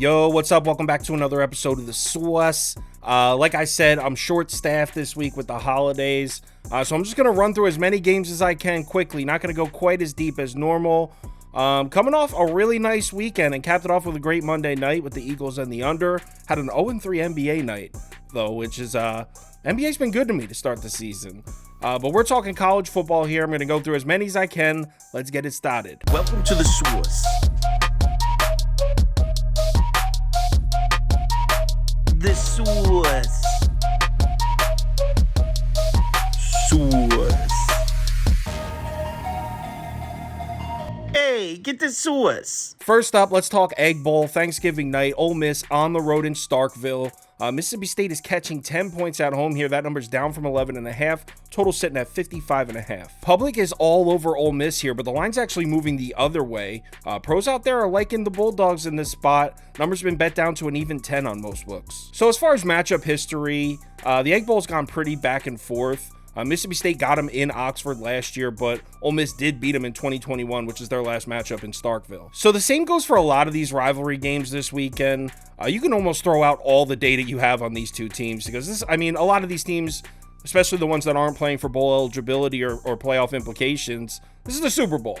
Yo, what's up? Welcome back to another episode of the Sauce. Like I said, I'm short-staffed this week with the holidays, so I'm just going to run through as many games as I can quickly. Not going to go quite as deep as normal. Coming off a really nice weekend and capped it off with a great Monday night with the Eagles and the under. Had an 0-3 NBA night, though, which is, NBA's been good to me to start the season. But we're talking college football here. I'm going to go through as many as I can. Let's get it started. Welcome to the Sauce. The Sauce. Sauce. Hey, get the sauce. First up, let's talk Egg Bowl, Thanksgiving night. Ole Miss on the road in Starkville. Mississippi State is catching 10 points at home here. That number's down from 11.5. Total sitting at 55.5. Public is all over Ole Miss here, but the line's actually moving the other way. Pros out there are liking the Bulldogs in this spot. Numbers been bet down to an even 10 on most books. So as far as matchup history, the Egg Bowl's gone pretty back and forth. Mississippi State got them in Oxford last year, but Ole Miss did beat them in 2021, which is their last matchup in Starkville. So the same goes for a lot of these rivalry games this weekend. You can almost throw out all the data you have on these two teams because a lot of these teams, especially the ones that aren't playing for bowl eligibility or playoff implications, this is the Super Bowl.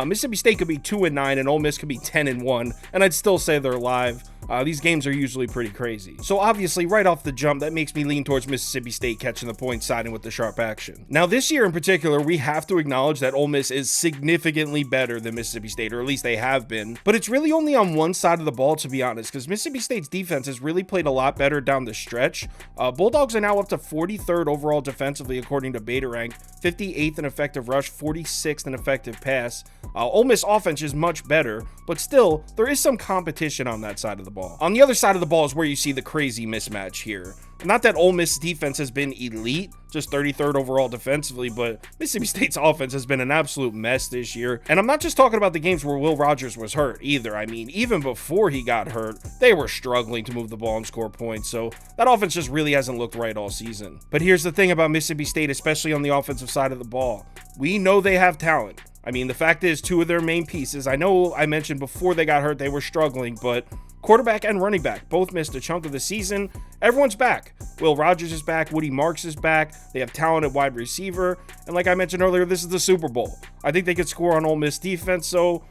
Mississippi State could be 2-9 and Ole Miss could be 10-1, and I'd still say they're live. These games are usually pretty crazy. So obviously, right off the jump, that makes me lean towards Mississippi State catching the point, siding with the sharp action. Now, this year in particular, we have to acknowledge that Ole Miss is significantly better than Mississippi State, or at least they have been. But it's really only on one side of the ball, to be honest, because Mississippi State's defense has really played a lot better down the stretch. Bulldogs are now up to 43rd overall defensively, according to Betarank, 58th in effective rush, 46th in effective pass. Ole Miss offense is much better, but still, there is some competition on that side of the ball. On the other side of the ball is where you see the crazy mismatch here. Not that Ole Miss defense has been elite, just 33rd overall defensively, but Mississippi State's offense has been an absolute mess this year. And I'm not just talking about the games where Will Rogers was hurt either. I mean, even before he got hurt, they were struggling to move the ball and score points. So that offense just really hasn't looked right all season. But here's the thing about Mississippi State, especially on the offensive side of the ball. We know they have talent. I mean, the fact is, two of their main pieces, I know I mentioned before they got hurt they were struggling, but quarterback and running back both missed a chunk of the season. Everyone's back. Will Rogers is back. Woody Marks is back. They have talent at wide receiver. And like I mentioned earlier, this is the Super Bowl. I think they could score on Ole Miss defense, so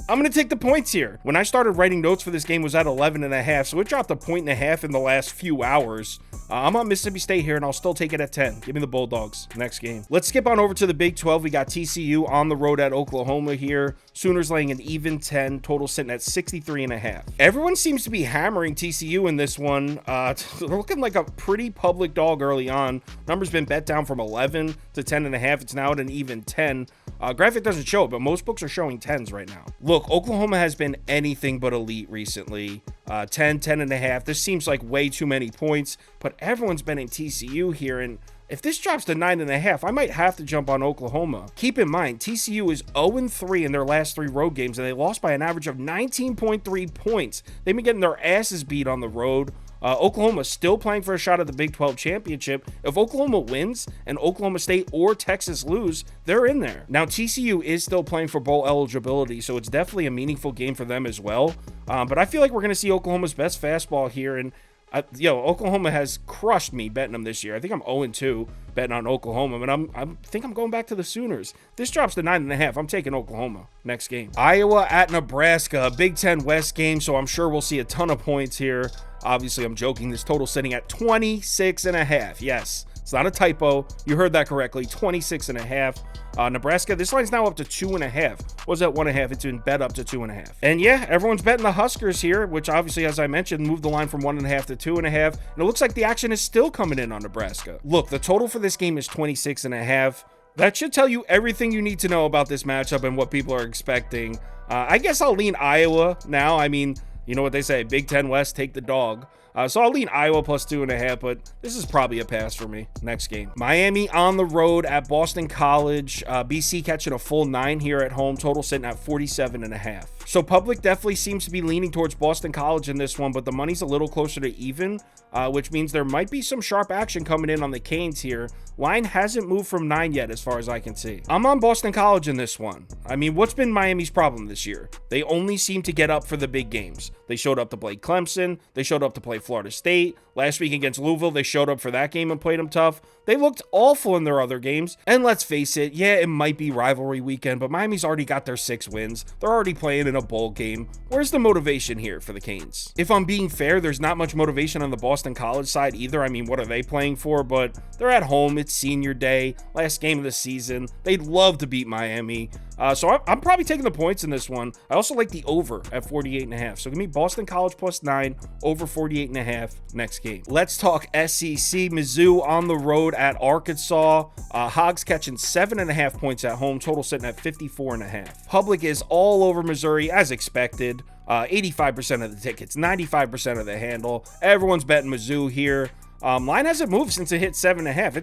I'm going to take the points here. When I started writing notes for this game, was at 11.5, so it dropped a 1.5 in the last few hours. I'm on Mississippi State here, and I'll still take it at 10. Give me the Bulldogs. Next game. Let's skip on over to the Big 12. We got TCU on the road at Oklahoma here. Sooners laying an even 10, total sitting at 63.5. Everyone seems to be hammering TCU in this one. They're looking like a pretty public dog early on. Number's been bet down from 11 to 10.5. It's now at an even 10. Graphic doesn't show it, but most books are showing 10s right now. Look, Oklahoma has been anything but elite recently. 10.5. This seems like way too many points, but everyone's been in TCU here, and if this drops to 9.5, I might have to jump on Oklahoma. Keep in mind, TCU is 0-3 in their last 3 road games, and they lost by an average of 19.3 points. They've been getting their asses beat on the road. Oklahoma's still playing for a shot at the Big 12 championship. If Oklahoma wins and Oklahoma State or Texas lose, they're in there. Now, TCU is still playing for bowl eligibility, so it's definitely a meaningful game for them as well. But I feel like we're going to see Oklahoma's best fastball here, and Oklahoma has crushed me betting them this year. I think I'm 0-2 betting on Oklahoma, but I think I'm going back to the Sooners. This drops to 9.5. I'm taking Oklahoma. Next game. Iowa at Nebraska, a Big Ten West game, so I'm sure we'll see a ton of points here. Obviously, I'm joking. This total sitting at 26.5. Yes, it's not a typo. You heard that correctly. 26.5. Nebraska, this line's now up to 2.5. Was at 1.5. It's been bet up to 2.5. And yeah, everyone's betting the Huskers here, which obviously, as I mentioned, moved the line from 1.5 to 2.5. And it looks like the action is still coming in on Nebraska. Look, the total for this game is 26.5. That should tell you everything you need to know about this matchup and what people are expecting. I guess I'll lean Iowa now. I mean, you know what they say, Big Ten West, take the dog. So I'll lean Iowa plus 2.5, but this is probably a pass for me. Next game. Miami on the road at Boston College. BC catching a full 9 here at home. Total sitting at 47.5. So public definitely seems to be leaning towards Boston College in this one, but the money's a little closer to even, which means there might be some sharp action coming in on the Canes here. Line hasn't moved from 9 yet as far as I can see. I'm on Boston College in this one. I mean, what's been Miami's problem this year? They only seem to get up for the big games. They showed up to play Clemson. They showed up to play Florida State. Last week against Louisville, they showed up for that game and played them tough. They looked awful in their other games. And let's face it, yeah, it might be rivalry weekend, but Miami's already got their 6 wins. They're already playing in a bowl game. Where's the motivation here for the Canes? If I'm being fair, there's not much motivation on the Boston College side either. I mean, what are they playing for? But they're at home. It's senior day, last game of the season. They'd love to beat Miami. So I'm probably taking the points in this one. I also like the over at 48.5. So give me Boston College plus 9, over 48.5 next game. Let's talk SEC. Mizzou on the road at Arkansas. Hogs catching 7.5 points at home. Total sitting at 54.5. Public is all over Missouri as expected. 85% of the tickets, 95% of the handle. Everyone's betting Mizzou here. Line hasn't moved since it hit 7.5.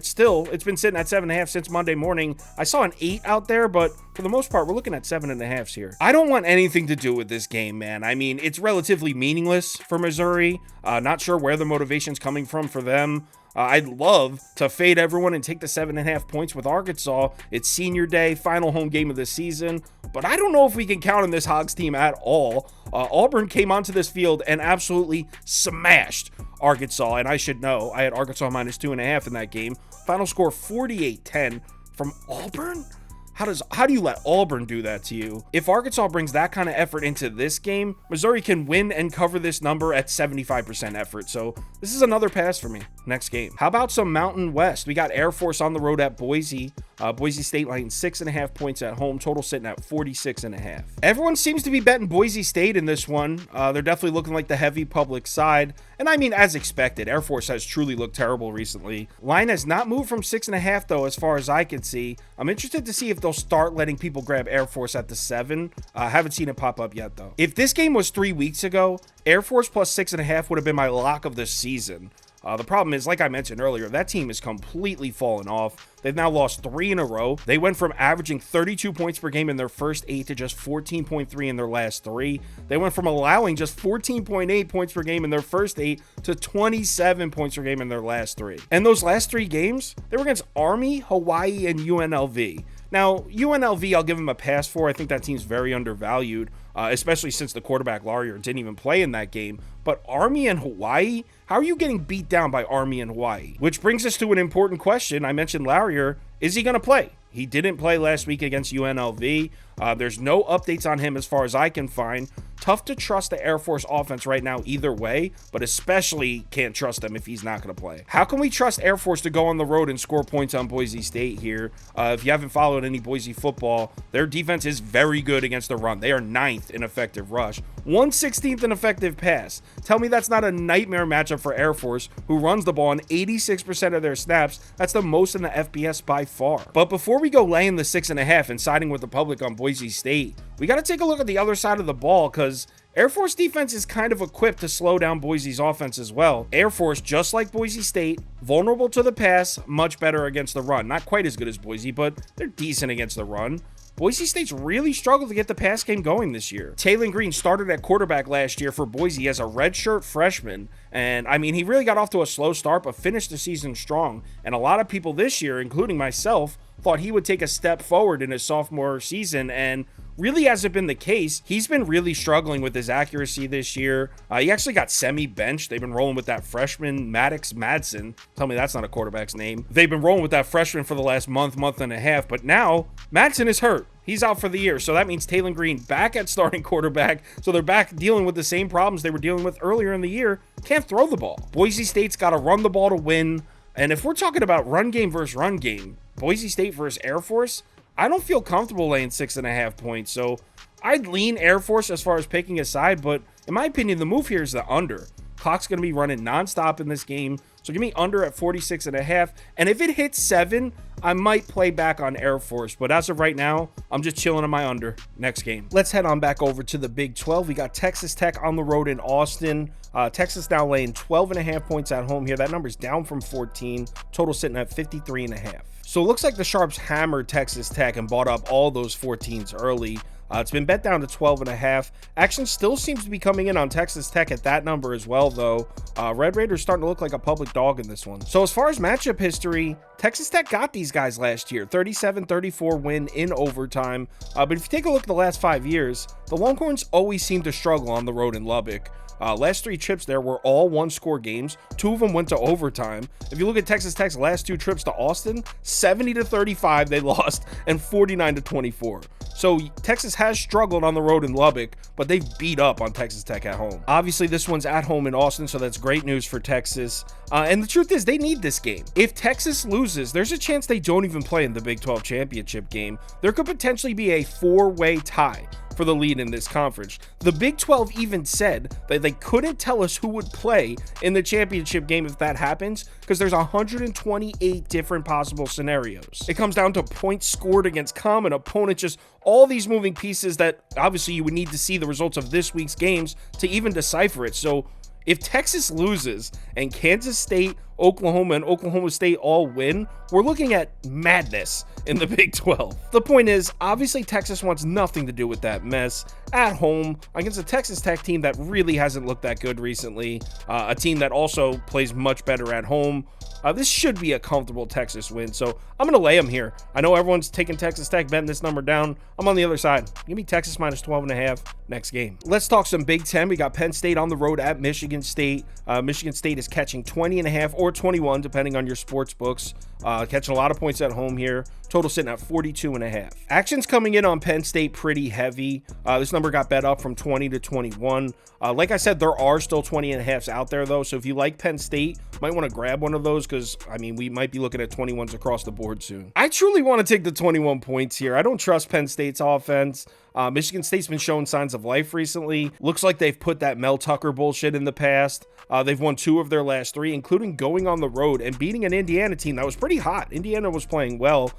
It's been sitting at 7.5 since Monday morning. I saw an 8 out there, but for the most part, we're looking at 7.5s here. I don't want anything to do with this game, man. I mean, it's relatively meaningless for Missouri. Not sure where the motivation's coming from for them. I'd love to fade everyone and take the 7.5 points with Arkansas. It's senior day, final home game of the season, but I don't know if we can count on this Hogs team at all. Auburn came onto this field and absolutely smashed Arkansas, and I should know. I had Arkansas minus 2.5 in that game. Final score 48-10 from Auburn? How do you let Auburn do that to you? If Arkansas brings that kind of effort into this game, Missouri can win and cover this number at 75% effort. So this is another pass for me. Next game. How about some Mountain West? We got Air Force on the road at Boise. Boise State laying 6.5 points at home. Total sitting at 46.5. Everyone seems to be betting Boise State in this one. They're definitely looking like the heavy public side. And I mean, as expected, Air Force has truly looked terrible recently. Line has not moved from 6.5 though, as far as I can see. I'm interested to see if they'll start letting people grab Air Force at the 7. Haven't seen it pop up yet though. If this game was 3 weeks ago, Air Force plus 6.5 would have been my lock of the season. The problem is, like I mentioned earlier, that team has completely fallen off. They've now lost 3 in a row. They went from averaging 32 points per game in their first 8 to just 14.3 in their last 3. They went from allowing just 14.8 points per game in their first 8 to 27 points per game in their last 3. And those last 3 games, they were against Army, Hawaii, and UNLV. Now, UNLV, I'll give them a pass for. I think that team's very undervalued, especially since the quarterback, Laurier, didn't even play in that game. But Army and Hawaii? How are you getting beat down by Army and Hawaii? Which brings us to an important question. I mentioned Laurier. Is he going to play? He didn't play last week against UNLV. There's no updates on him as far as I can find. Tough to trust the Air Force offense right now either way, but especially can't trust him if he's not going to play. How can we trust Air Force to go on the road and score points on Boise State here? If you haven't followed any Boise football, their defense is very good against the run. They are 9th in effective rush, 116th in effective pass. Tell me that's not a nightmare matchup for Air Force, who runs the ball on 86% of their snaps. That's the most in the FBS by far. But before we go laying the 6.5 and siding with the public on Boise State, we got to take a look at the other side of the ball, because Air Force defense is kind of equipped to slow down Boise's offense as well. Air Force, just like Boise State, vulnerable to the pass, much better against the run. Not quite as good as Boise, but they're decent against the run. Boise State's really struggled to get the pass game going this year. Taylon Green started at quarterback last year for Boise as a redshirt freshman, and I mean, he really got off to a slow start, but finished the season strong. And a lot of people this year, including myself, thought he would take a step forward in his sophomore season, and really hasn't been the case. He's been really struggling with his accuracy this year. He actually got semi-benched. They've been rolling with that freshman, Maddox Madsen. Tell me that's not a quarterback's name. They've been rolling with that freshman for the last month and a half, but now Madsen is hurt. He's out for the year, so that means Taylon Green back at starting quarterback, so they're back dealing with the same problems they were dealing with earlier in the year. Can't throw the ball. Boise State's got to run the ball to win, and if we're talking about run game versus run game, Boise State versus Air Force, I don't feel comfortable laying 6.5 points, so I'd lean Air Force as far as picking a side, but in my opinion, the move here is the under. Clock's going to be running nonstop in this game, so give me under at 46.5, and if it hits 7, I might play back on Air Force, but as of right now, I'm just chilling on my under. Next game. Let's head on back over to the Big 12. We got Texas Tech on the road in Austin. Texas now laying 12.5 points at home here. That number's down from 14. Total sitting at 53.5. So it looks like the Sharps hammered Texas Tech and bought up all those 14s early. It's been bet down to 12.5. Action still seems to be coming in on Texas Tech at that number as well, though. Red Raiders starting to look like a public dog in this one. So as far as matchup history, Texas Tech got these guys last year, 37-34 win in overtime. But if you take a look at the last 5 years, the Longhorns always seem to struggle on the road in Lubbock. Last 3 trips there were all one-score games. 2 of them went to overtime. If you look at Texas Tech's last 2 trips to Austin, 70-35 they lost and 49-24. So Texas has struggled on the road in Lubbock, but they've beat up on Texas Tech at home. Obviously, this one's at home in Austin, so that's great news for Texas. And the truth is, they need this game. If Texas loses, there's a chance they don't even play in the Big 12 championship game. There could potentially be a 4-way tie for the lead in this conference. The Big 12 even said that they couldn't tell us who would play in the championship game if that happens, because there's 128 different possible scenarios. It comes down to points scored against common opponents, just all these moving pieces that obviously you would need to see the results of this week's games to even decipher it. So if Texas loses and Kansas State, Oklahoma, and Oklahoma State all win, we're looking at madness in the Big 12. The point is, obviously Texas wants nothing to do with that mess at home against a Texas Tech team that really hasn't looked that good recently, a team that also plays much better at home. This should be a comfortable Texas win, so I'm going to lay them here. I know everyone's taking Texas Tech, betting this number down. I'm on the other side. Give me Texas minus 12.5 next game. Let's talk some Big Ten. We got Penn State on the road at Michigan State. Michigan State is catching 20.5 or 21, depending on your sports books. Catching a lot of points at home here. Total sitting at 42.5. Action's coming in on Penn State pretty heavy. This number got bet up from 20 to 21. Like I said, there are still 20.5s out there, though. So if you like Penn State, might want to grab one of those because, I mean, we might be looking at 21s across the board soon. I truly want to take the 21 points here. I don't trust Penn State's offense. Michigan State's been showing signs of life recently. Looks like they've put that Mel Tucker bullshit in the past. They've won 2 of their last 3, including going on the road and beating an Indiana team that was pretty hot. Indiana was playing well.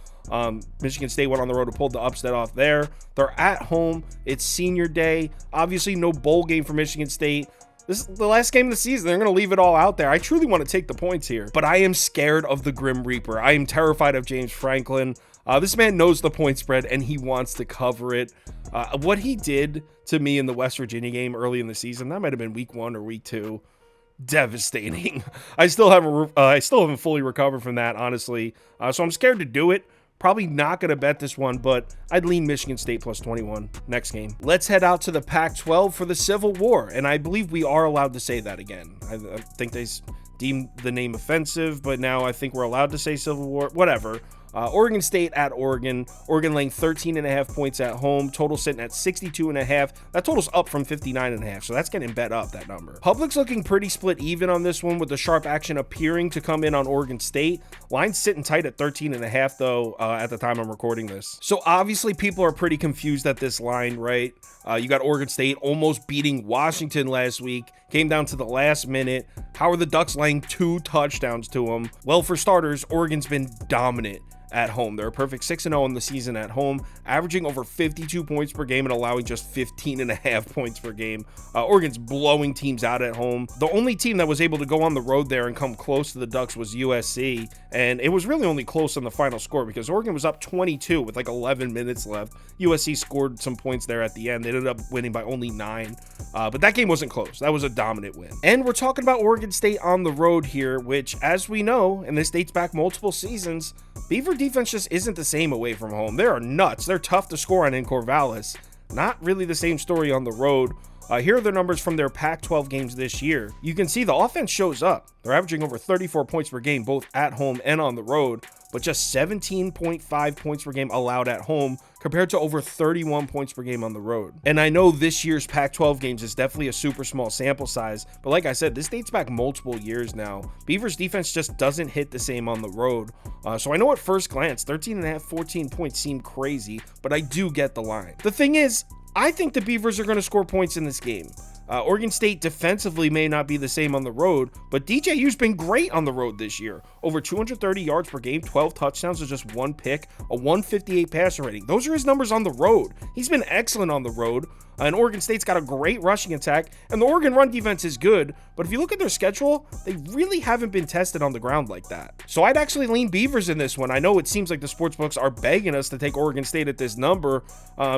Michigan State went on the road to pull the upset off there. They're at home. It's senior day. Obviously, no bowl game for Michigan State. This is the last game of the season. They're going to leave it all out there. I truly want to take the points here, but I am scared of the Grim Reaper. I am terrified of James Franklin. This man knows the point spread and he wants to cover it. What he did to me in the West Virginia game early in the season, that might have been week 1 or week 2. Devastating. I still haven't fully recovered from that, honestly. So I'm scared to do it. Probably not going to bet this one, but I'd lean Michigan State plus 21 next game. Let's head out to the Pac-12 for the Civil War, and I believe we are allowed to say that again. I think they deemed the name offensive, but now I think we're allowed to say Civil War. Whatever. Oregon State at Oregon. Oregon laying 13.5 points at home. Total sitting at 62.5. That total's up from 59.5, so that's getting bet up, that number. Public's looking pretty split even on this one, with the sharp action appearing to come in on Oregon State. Line's sitting tight at 13.5, though, at the time I'm recording this. So obviously people are pretty confused at this line, right? You got Oregon State almost beating Washington last week. Came down to the last minute. How are the Ducks laying 2 touchdowns to them? Well, for starters, Oregon's been dominant at home. They're a perfect 6-0 in the season at home, averaging over 52 points per game and allowing just 15.5 points per game. Oregon's blowing teams out at home. The only team that was able to go on the road there and come close to the Ducks was USC, and it was really only close on the final score because Oregon was up 22 with like 11 minutes left. USC scored some points there at the end. They ended up winning by only 9, but that game wasn't close. That was a dominant win. And we're talking about Oregon State on the road here, which, as we know, and this dates back multiple seasons, Beaver defense just isn't the same away from home. They are nuts. They're tough to score on in Corvallis. Not really the same story on the road. Here are the numbers from their Pac-12 games this year. You can see the offense shows up. They're averaging over 34 points per game, both at home and on the road, but just 17.5 points per game allowed at home compared to over 31 points per game on the road. And I know this year's Pac-12 games is definitely a super small sample size, but like I said, this dates back multiple years now. Beavers defense just doesn't hit the same on the road. So I know at first glance, 13.5, 14 points seem crazy, but I do get the line. The thing is, I think the Beavers are going to score points in this game. Oregon State defensively may not be the same on the road, but DJU's been great on the road this year. Over 230 yards per game, 12 touchdowns with just one pick, a 158 passer rating. Those are his numbers on the road. He's been excellent on the road. And Oregon State's got a great rushing attack, and the Oregon run defense is good, but if you look at their schedule, they really haven't been tested on the ground like that. So I'd actually lean Beavers in this one. I know it seems like the sportsbooks are begging us to take Oregon State at this number,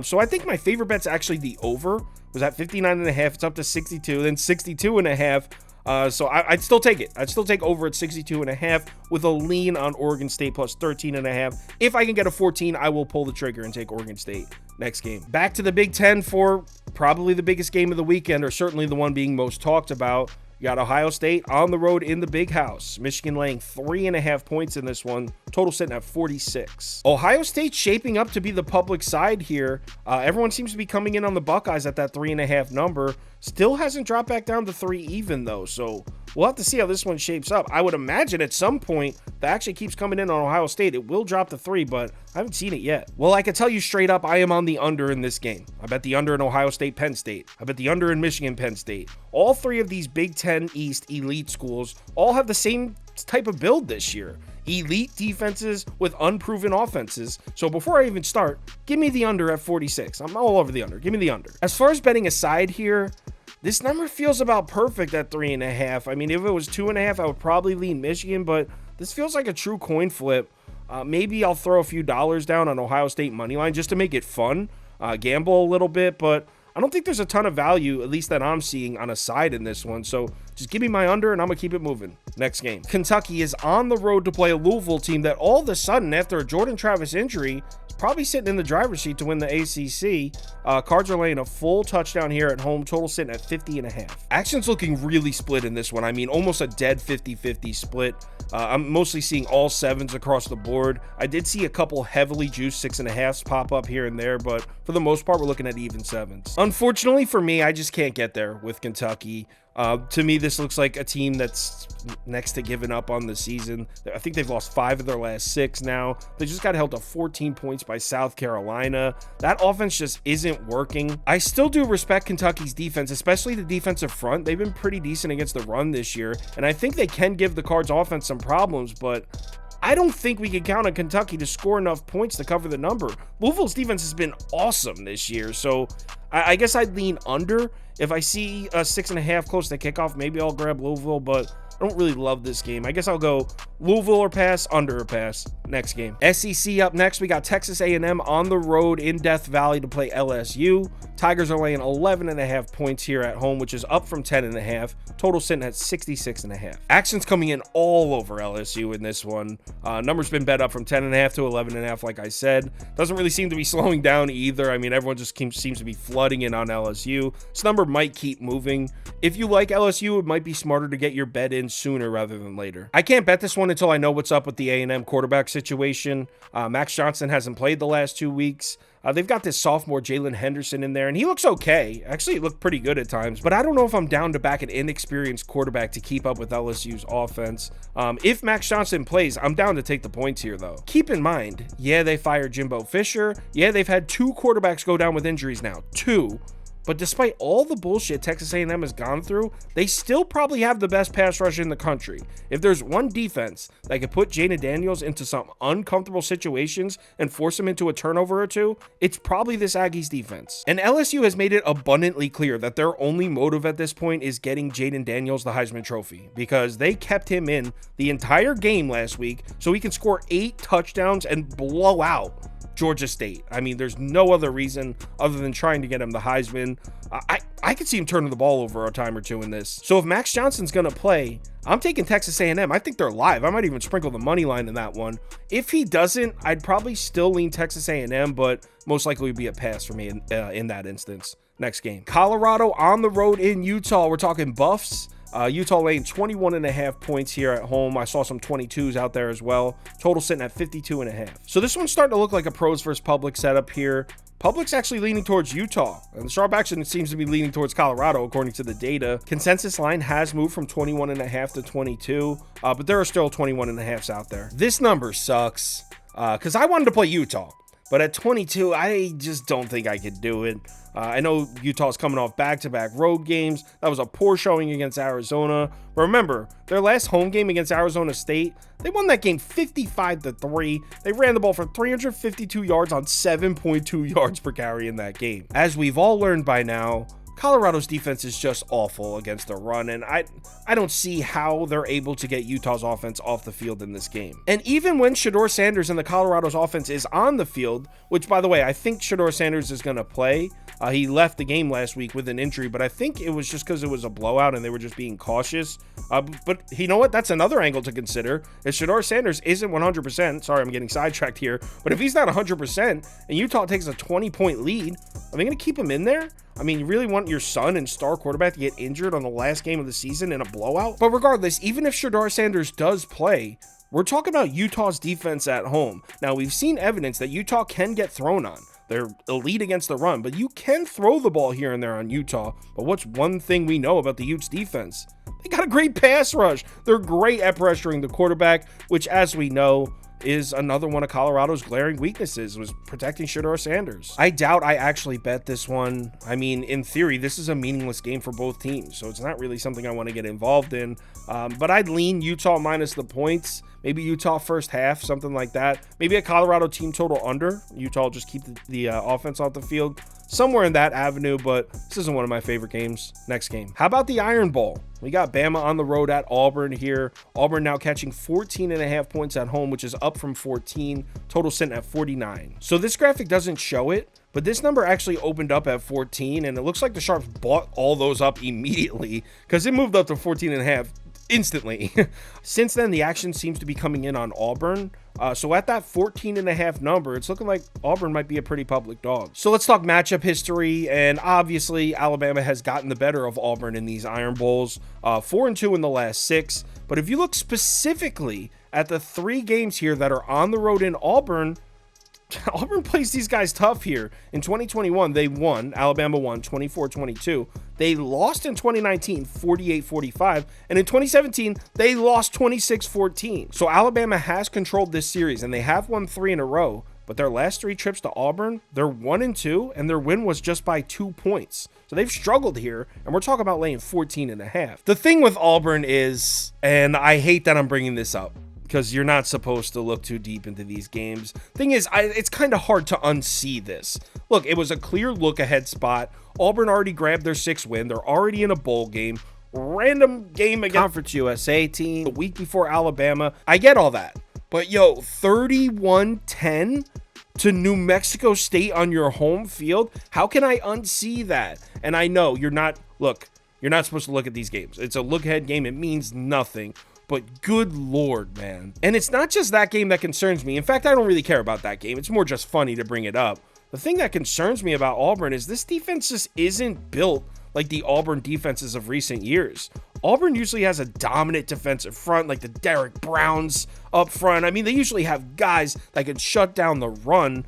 so I think my favorite bet's actually the over. Was at 59.5, it's up to 62, then 62.5. So I'd still take it. I'd still take over at 62.5 with a lean on Oregon State plus 13.5. If I can get a 14, I will pull the trigger and take Oregon State. Next game. Back to the Big Ten for probably the biggest game of the weekend, or certainly the one being most talked about. You got Ohio State on the road in the Big House. Michigan laying 3.5 points in this one. Total sitting at 46. Ohio State shaping up to be the public side here. Everyone seems to be coming in on the Buckeyes at that 3.5 number. Still hasn't dropped back down to 3 even though. So we'll have to see how this one shapes up. I would imagine at some point that actually keeps coming in on Ohio State. It will drop to 3, but I haven't seen it yet. Well, I can tell you straight up, I am on the under in this game. I bet the under in Ohio State, Penn State. I bet the under in Michigan, Penn State. All three of these Big Ten East elite schools all have the same type of build this year. Elite defenses with unproven offenses. So before I even start, give me the under at 46. I'm all over the under. Give me the under. As far as betting aside here, this number feels about perfect at 3.5. I mean, if it was 2.5, I would probably lean Michigan, but this feels like a true coin flip. Maybe I'll throw a few dollars down on Ohio State money line just to make it fun, gamble a little bit, but I don't think there's a ton of value, at least that I'm seeing, on a side in this one. So just give me my under and I'm going to keep it moving. Next game. Kentucky is on the road to play a Louisville team that all of a sudden, after a Jordan Travis injury, is probably sitting in the driver's seat to win the ACC. Cards are laying a full touchdown here at home. Total sitting at 50.5. Action's looking really split in this one. I mean, almost a dead 50-50 split. I'm mostly seeing all 7s across the board. I did see a couple heavily juiced 6.5s pop up here and there, but for the most part, we're looking at even 7s. Unfortunately for me, I just can't get there with Kentucky. To me, this looks like a team that's next to giving up on the season. I think they've lost 5 of their last 6 now. They just got held to 14 points by South Carolina. That offense just isn't working. I still do respect Kentucky's defense, especially the defensive front. They've been pretty decent against the run this year, and I think they can give the Cards offense some problems, but I don't think we can count on Kentucky to score enough points to cover the number. Louisville's defense has been awesome this year, so I guess I'd lean under. If I see a 6.5 close to kickoff, maybe I'll grab Louisville, but I don't really love this game. I guess I'll go Louisville or pass, under or pass. Next game. SEC up next. We got Texas A&M on the road in Death Valley to play LSU. Tigers are laying 11.5 points here at home, which is up from 10.5. Total sitting at 66.5. Action's coming in all over LSU in this one. Numbers been bet up from 10.5 to 11.5, like I said. Doesn't really seem to be slowing down either. I mean, everyone just seems to be flooding in on LSU. This number might keep moving. If you like LSU, it might be smarter to get your bet in sooner rather than later. I can't bet this one until I know what's up with the A&M quarterback situation. Max Johnson hasn't played the last 2 weeks. They've got this sophomore Jalen Henderson in there, and he looks okay. Actually, he looked pretty good at times, but I don't know if I'm down to back an inexperienced quarterback to keep up with LSU's offense. If Max Johnson plays, I'm down to take the points here, though. Keep in mind, yeah, they fired Jimbo Fisher. Yeah, they've had 2 quarterbacks go down with injuries now. 2. But despite all the bullshit Texas A&M has gone through, they still probably have the best pass rush in the country. If there's one defense that could put Jaden Daniels into some uncomfortable situations and force him into a turnover or 2, it's probably this Aggies defense. And LSU has made it abundantly clear that their only motive at this point is getting Jaden Daniels the Heisman Trophy, because they kept him in the entire game last week so he can score 8 touchdowns and blow out Georgia State. I mean, there's no other reason other than trying to get him the Heisman. I could see him turning the ball over a time or 2 in this. So if Max Johnson's going to play, I'm taking Texas A&M. I think they're live. I might even sprinkle the money line in that one. If he doesn't, I'd probably still lean Texas A&M, but most likely would be a pass for me in that instance. Next game. Colorado on the road in Utah. We're talking Buffs. Utah laying 21.5 points here at home. I saw some 22s out there as well. Total sitting at 52.5. So this one's starting to look like a pros versus public setup here. Public's actually leaning towards Utah, and the sharp action seems to be leaning towards Colorado, according to the data. Consensus line has moved from 21.5 to 22, but there are still 21.5s out there. This number sucks, because I wanted to play Utah. But at 22, I just don't think I could do it. I know Utah's coming off back-to-back road games. That was a poor showing against Arizona. But remember, their last home game against Arizona State, they won that game 55-3. They ran the ball for 352 yards on 7.2 yards per carry in that game. As we've all learned by now, Colorado's defense is just awful against the run, and I don't see how they're able to get Utah's offense off the field in this game. And even when Shedeur Sanders and the Colorado's offense is on the field, which, by the way, I think Shedeur Sanders is going to play. He left the game last week with an injury, but I think it was just because it was a blowout and they were just being cautious. But you know what? That's another angle to consider. If Shedeur Sanders isn't 100%, sorry, I'm getting sidetracked here, but if he's not 100% and Utah takes a 20-point lead, are they going to keep him in there? I mean, you really want your son and star quarterback to get injured on the last game of the season in a blowout? But regardless, even if Shedeur Sanders does play, we're talking about Utah's defense at home. Now, we've seen evidence that Utah can get thrown on. They're elite against the run, but you can throw the ball here and there on Utah. But what's one thing we know about the Utes defense? They got a great pass rush. They're great at pressuring the quarterback, which, as we know, is another one of Colorado's glaring weaknesses, was protecting Shedeur Sanders. I doubt I actually bet this one. I mean, in theory, this is a meaningless game for both teams, so it's not really something I want to get involved in. But I'd lean Utah minus the points. Maybe Utah first half, something like that. Maybe a Colorado team total under. Utah just keep the offense off the field. Somewhere in that avenue, but this isn't one of my favorite games. Next game. How about the Iron Bowl? We got Bama on the road at Auburn here. Auburn now catching 14.5 points at home, which is up from 14. Total sitting at 49. So this graphic doesn't show it, but this number actually opened up at 14, and it looks like the Sharps bought all those up immediately because it moved up to 14.5 instantly. Since then, the action seems to be coming in on Auburn. So at that 14.5 number, it's looking like Auburn might be a pretty public dog. So let's talk matchup history. And obviously, Alabama has gotten the better of Auburn in these Iron Bowls, 4-2 in the last 6. But if you look specifically at the 3 games here that are on the road in Auburn, Auburn plays these guys tough here. In 2021, they won. Alabama won 24-22. They lost in 2019, 48-45. And in 2017, they lost 26-14. So Alabama has controlled this series, and they have won 3 in a row. But their last 3 trips to Auburn, they're 1-2, and their win was just by 2 points. So they've struggled here, and we're talking about laying 14.5. The thing with Auburn is, and I hate that I'm bringing this up, because you're not supposed to look too deep into these games. Thing is, it's kind of hard to unsee this. Look, it was a clear look-ahead spot. Auburn already grabbed their 6th win. They're already in a bowl game. Random game against Conference USA team the week before Alabama. I get all that. But, yo, 31-10 to New Mexico State on your home field? How can I unsee that? And I know you're not supposed to look at these games. It's a look-ahead game. It means nothing. But good Lord, man. And it's not just that game that concerns me. In fact, I don't really care about that game. It's more just funny to bring it up. The thing that concerns me about Auburn is this defense just isn't built like the Auburn defenses of recent years. Auburn usually has a dominant defensive front, like the Derrick Browns up front. I mean, they usually have guys that can shut down the run.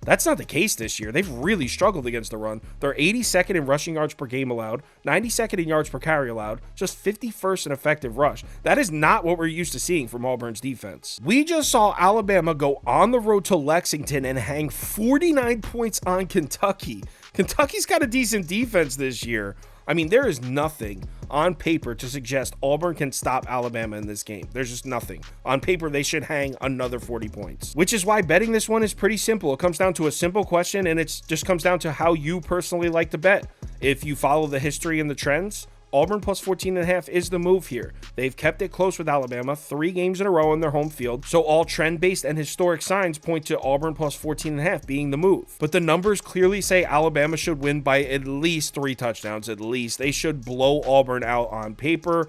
That's not the case this year. They've really struggled against the run. They're 82nd in rushing yards per game allowed, 92nd in yards per carry allowed, just 51st in effective rush. That is not what we're used to seeing from Auburn's defense. We just saw Alabama go on the road to Lexington and hang 49 points on Kentucky. Kentucky's got a decent defense this year. I mean, there is nothing on paper to suggest Auburn can stop Alabama in this game. There's just nothing. On paper, they should hang another 40 points, which is why betting this one is pretty simple. It comes down to a simple question, and it just comes down to how you personally like to bet. If you follow the history and the trends, Auburn plus 14.5 is the move here. They've kept it close with Alabama 3 games in a row on their home field, so all trend-based and historic signs point to Auburn plus 14.5 being the move. But the numbers clearly say Alabama should win by at least 3 touchdowns, at least. They should blow Auburn out on paper,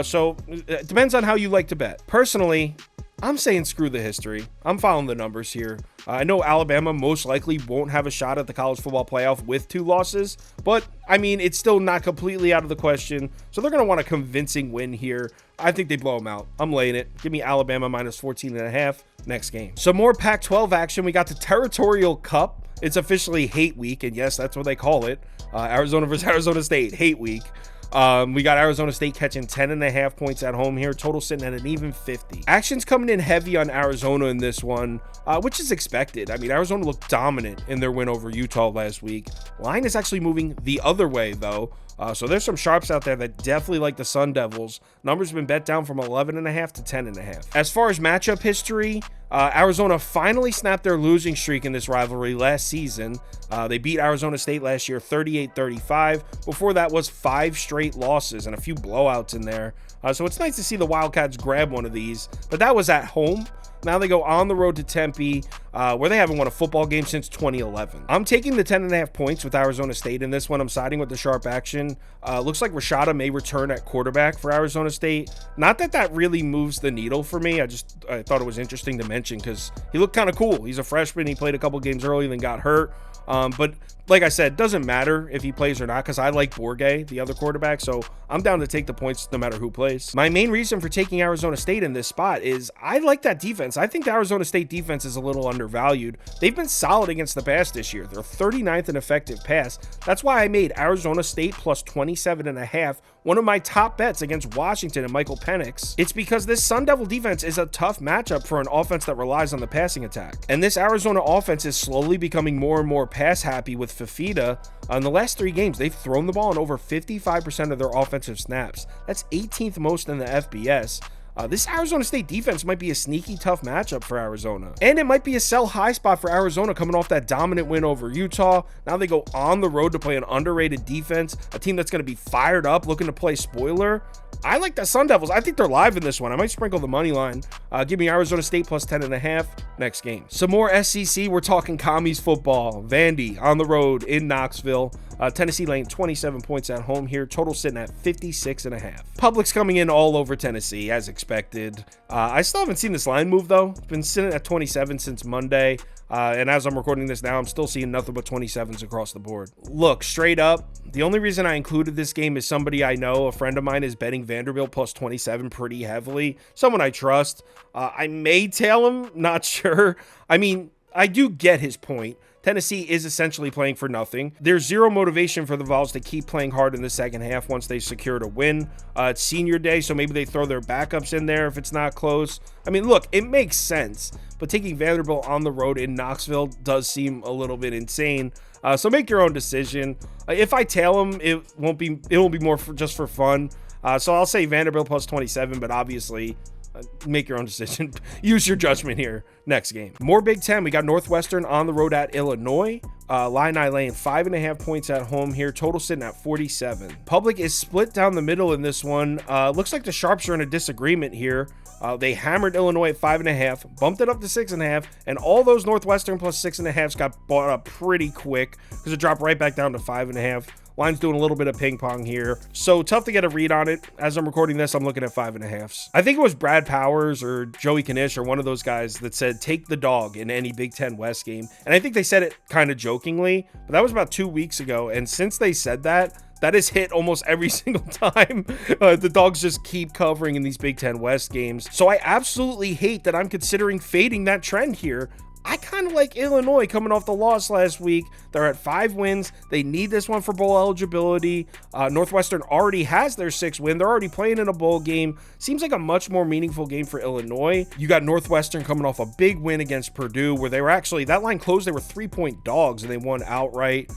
so it depends on how you like to bet. Personally, I'm saying screw the history. I'm following the numbers here. I know Alabama most likely won't have a shot at the college football playoff with 2 losses, but I mean, it's still not completely out of the question. So they're going to want a convincing win here. I think they blow them out. I'm laying it. Give me Alabama minus 14.5 next game. Some more Pac-12 action. We got the Territorial Cup. It's officially Hate Week, and yes, that's what they call it. Arizona versus Arizona State, Hate Week. We got Arizona State catching 10.5 points at home here. Total sitting at an even 50. Action's coming in heavy on Arizona in this one, which is expected. I mean, Arizona looked dominant in their win over Utah last week. Line is actually moving the other way, though. So there's some sharps out there that definitely like the Sun Devils. Numbers have been bet down from 11.5 to 10.5. As far as matchup history, Arizona finally snapped their losing streak in this rivalry last season. They beat Arizona State last year 38-35. Before that was 5 straight losses and a few blowouts in there. So it's nice to see the Wildcats grab one of these, but that was at home. Now they go on the road to Tempe, where they haven't won a football game since 2011. I'm taking the 10.5 points with Arizona State in this one. I'm siding with the sharp action. Looks like Rashada may return at quarterback for Arizona State. Not that that really moves the needle for me. I thought it was interesting to mention because he looked kind of cool. He's a freshman. He played a couple games early, then got hurt. But like I said, doesn't matter if he plays or not because I like Bourget, the other quarterback, so I'm down to take the points no matter who plays. My main reason for taking Arizona State in this spot is I like that defense. I think the Arizona State defense is a little undervalued. They've been solid against the pass this year. They're 39th in effective pass. That's why I made Arizona State plus 27.5 one of my top bets against Washington and Michael Penix. It's because this Sun Devil defense is a tough matchup for an offense that relies on the passing attack. And this Arizona offense is slowly becoming more and more pass happy with Fafita. In the last 3 games, they've thrown the ball in over 55% of their offensive snaps. That's 18th most in the FBS. This Arizona State defense might be a sneaky tough matchup for Arizona. And it might be a sell high spot for Arizona coming off that dominant win over Utah. Now they go on the road to play an underrated defense, a team that's going to be fired up, looking to play spoiler. I like the Sun Devils. I think they're live in this one. I might sprinkle the money line. Give me Arizona State plus 10.5 next game. Some more SEC. We're talking commies football. Vandy on the road in Knoxville. Tennessee laying 27 points at home here. Total sitting at 56.5. Public's coming in all over Tennessee as expected. I still haven't seen this line move though. It's been sitting at 27 since Monday. And as I'm recording this now, I'm still seeing nothing but 27s across the board. Look, straight up, the only reason I included this game is somebody I know, a friend of mine, is betting Vanderbilt plus 27 pretty heavily. Someone I trust. I may tail him, not sure. I mean, I do get his point. Tennessee is essentially playing for nothing. There's zero motivation for the Vols to keep playing hard in the second half once they secured a win. It's senior day, so maybe they throw their backups in there if it's not close. I mean, look, it makes sense, but taking Vanderbilt on the road in Knoxville does seem a little bit insane. So make your own decision. If I tail them, it won't be more just for fun. So I'll say Vanderbilt plus 27, but obviously make your own decision. Use your judgment here. Next game. More Big Ten. We got Northwestern on the road at Illinois. Illini laying 5.5 points at home here. Total sitting at 47. Public is split down the middle in this one. Looks like the Sharps are in a disagreement here. They hammered Illinois at 5.5, bumped it up to 6.5, and all those Northwestern plus 6.5s got bought up pretty quick because it dropped right back down to 5.5. Line's doing a little bit of ping pong here, so tough to get a read on it. As I'm recording this, I'm looking at 5.5s. I think it was Brad Powers or Joey Knish or one of those guys that said take the dog in any Big Ten West game, and I think they said it kind of jokingly, but that was about 2 weeks ago, and since they said that, that has hit almost every single time. The dogs just keep covering in these Big Ten West games. So I absolutely hate that I'm considering fading that trend here. I kind of like Illinois coming off the loss last week. They're at 5 wins. They need this one for bowl eligibility. Northwestern already has their 6th win. They're already playing in a bowl game. Seems like a much more meaningful game for Illinois. You got Northwestern coming off a big win against Purdue where they were actually, that line closed, they were 3-point dogs and they won outright.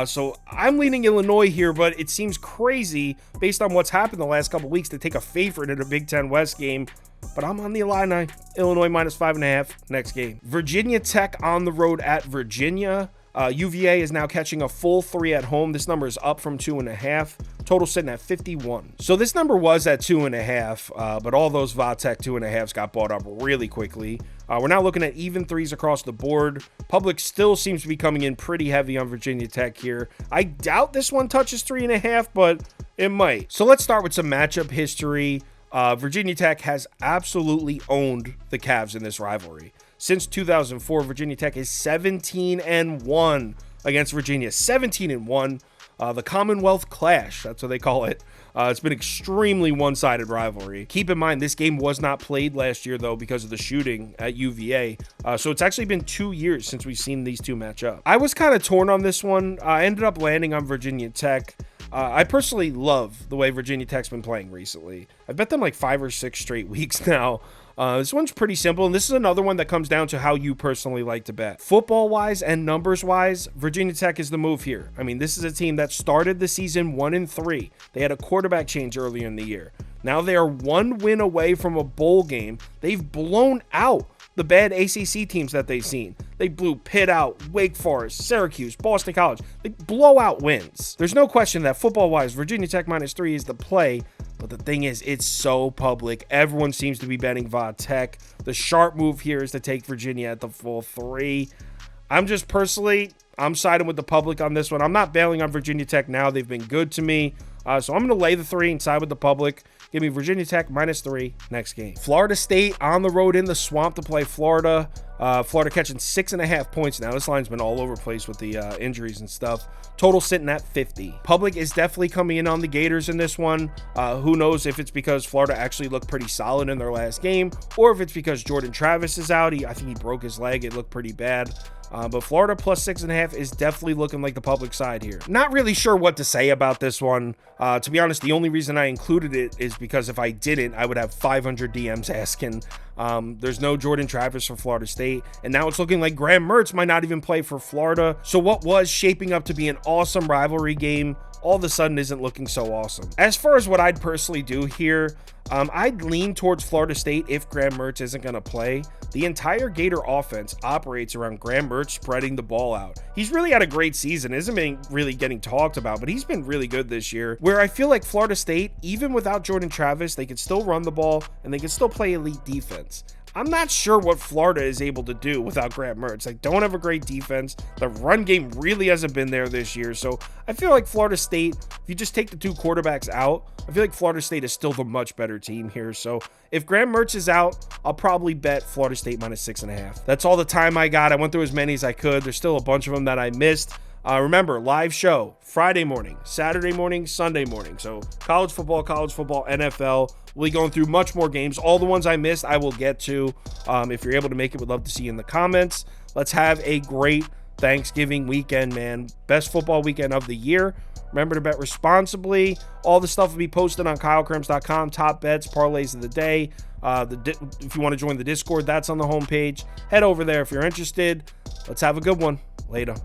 So I'm leaning Illinois here, but it seems crazy based on what's happened the last couple weeks to take a favorite in a Big Ten West game. But I'm on the Illini. Illinois minus 5.5 next game. Virginia Tech on the road at Virginia. UVA is now catching a full 3 at home. This number is up from 2.5. Total sitting at 51. So this number was at 2.5, but all those Vatech 2.5s got bought up really quickly. We're now looking at even 3s across the board. Public still seems to be coming in pretty heavy on Virginia Tech here. I doubt this one touches 3.5, but it might. So let's start with some matchup history. Virginia Tech has absolutely owned the Cavs in this rivalry. Since 2004, Virginia Tech is 17-1 against Virginia. 17-1. The Commonwealth Clash, that's what they call it. It's been extremely one-sided rivalry. Keep in mind, this game was not played last year, though, because of the shooting at UVA. So it's actually been 2 years since we've seen these two match up. I was kind of torn on this one. I ended up landing on Virginia Tech. I personally love the way Virginia Tech's been playing recently. I've bet them like 5 or 6 straight weeks now. This one's pretty simple, and this is another one that comes down to how you personally like to bet. Football-wise and numbers-wise, Virginia Tech is the move here. I mean, this is a team that started the season 1-3. They had a quarterback change earlier in the year. Now they are 1 win away from a bowl game. They've blown out the bad ACC teams that they've seen. They blew Pitt out, Wake Forest, Syracuse, Boston College. They blow out wins. There's no question that football-wise, Virginia Tech -3 is the play. But the thing is, it's so public. Everyone seems to be betting Va Tech. The sharp move here is to take Virginia at the full 3. I'm siding with the public on this one. I'm not bailing on Virginia Tech now. They've been good to me. So I'm going to lay the 3 and side with the public. Give me Virginia Tech -3 next game. Florida State on the road in the swamp to play Florida. Florida catching 6.5 points now. This line's been all over the place with the injuries and stuff. Total sitting at 50. Public is definitely coming in on the Gators in this one. Who knows if it's because Florida actually looked pretty solid in their last game, or if it's because Jordan Travis is out. I think he broke his leg. It looked pretty bad. But Florida plus 6.5 is definitely looking like the public side here. Not really sure what to say about this one. To be honest, the only reason I included it is because if I didn't, I would have 500 DMs asking. There's no Jordan Travis for Florida State, and now it's looking like Graham Mertz might not even play for Florida. So what was shaping up to be an awesome rivalry game all of a sudden isn't looking so awesome. As far as what I'd personally do here, I'd lean towards Florida State if Graham Mertz isn't going to play. The entire Gator offense operates around Graham Mertz spreading the ball out. He's really had a great season. Isn't being really getting talked about, but he's been really good this year. Where I feel like Florida State, even without Jordan Travis, they could still run the ball and they can still play elite defense. I'm not sure what Florida is able to do without Graham Mertz. They don't have a great defense. The run game really hasn't been there this year. So I feel like Florida State, if you just take the 2 quarterbacks out, I feel like Florida State is still the much better team here. So if Graham Mertz is out, I'll probably bet Florida State -6.5. That's all the time I got. I went through as many as I could. There's still a bunch of them that I missed. Remember, live show Friday morning, Saturday morning, Sunday morning. So college football, NFL. We'll be going through much more games. All the ones I missed, I will get to. If you're able to make it, would love to see you in the comments. Let's have a great Thanksgiving weekend, man. Best football weekend of the year. Remember to bet responsibly. All the stuff will be posted on KyleKirms.com. Top bets, parlays of the day. If you want to join the Discord, that's on the homepage. Head over there if you're interested. Let's have a good one. Later.